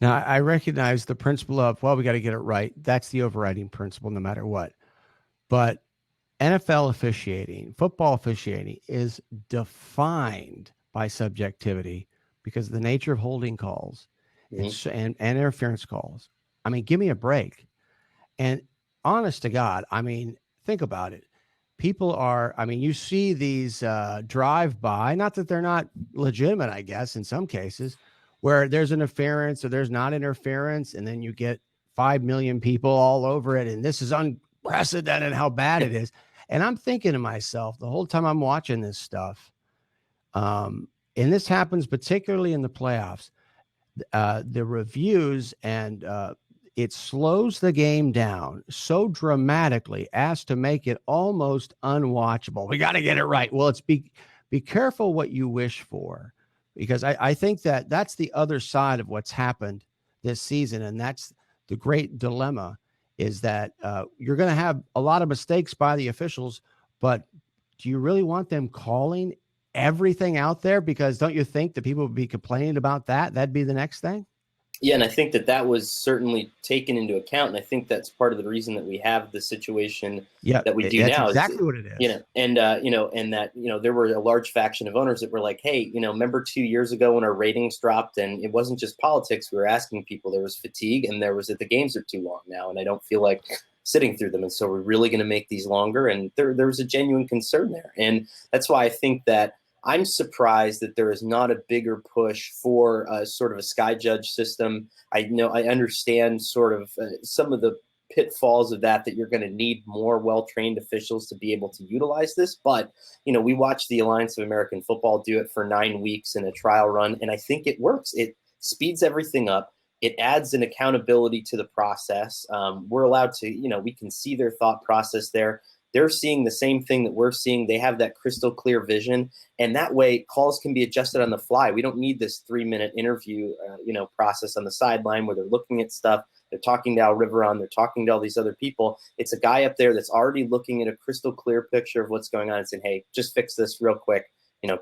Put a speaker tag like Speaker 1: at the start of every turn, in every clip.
Speaker 1: Now, I recognize the principle of, well, we got to get it right. That's the overriding principle no matter what. But NFL officiating, football officiating is defined by subjectivity because of the nature of holding calls
Speaker 2: Mhm.
Speaker 1: and interference calls. I mean, give me a break. And honest to God, I mean, think about it. People are, I mean, you see these drive by, not that they're not legitimate, I guess, in some cases, where there's interference or there's not interference, and then you get 5 million people all over it. And this is unprecedented how bad it is. And I'm thinking to myself the whole time I'm watching this stuff, and this happens particularly in the playoffs, the reviews and it slows the game down so dramatically as to make it almost unwatchable. We got to get it right. Well, it's be careful what you wish for, because I think that that's the other side of what's happened this season, and that's the great dilemma is that you're going to have a lot of mistakes by the officials, but do you really want them calling everything out there? Because don't you think that people would be complaining about that? That'd be the next thing.
Speaker 2: Yeah, and I think that that was certainly taken into account, and I think that's part of the reason that we have the situation
Speaker 1: Yeah,
Speaker 2: that we do
Speaker 1: that's
Speaker 2: now. Is
Speaker 1: exactly what it is.
Speaker 2: and that there were a large faction of owners that were like, hey, remember 2 years ago when our ratings dropped, and it wasn't just politics. We were asking people. There was fatigue, and there was that the games are too long now, and I don't feel like sitting through them, and so we're really going to make these longer. And there was a genuine concern there, and that's why I think that I'm surprised that there is not a bigger push for sort of a sky judge system. I understand sort of some of the pitfalls of that you're going to need more well-trained officials to be able to utilize this. But, we watched the Alliance of American Football do it for 9 weeks in a trial run, and I think it works. It speeds everything up. It adds an accountability to the process. We're allowed to, we can see their thought process there. They're seeing the same thing that we're seeing. They have that crystal clear vision. And that way calls can be adjusted on the fly. We don't need this 3-minute interview, process on the sideline where they're looking at stuff. They're talking to Al Riveron. They're talking to all these other people. It's a guy up there that's already looking at a crystal clear picture of what's going on and saying, hey, just fix this real quick,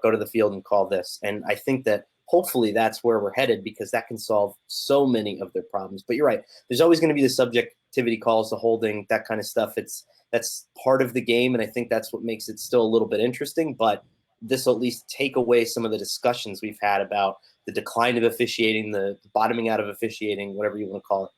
Speaker 2: go to the field and call this. And I think that hopefully that's where we're headed, because that can solve so many of their problems. But you're right. There's always going to be the subjectivity calls, the holding, that kind of stuff. That's part of the game, and I think that's what makes it still a little bit interesting. But this will at least take away some of the discussions we've had about the decline of officiating, the bottoming out of officiating, whatever you want to call it.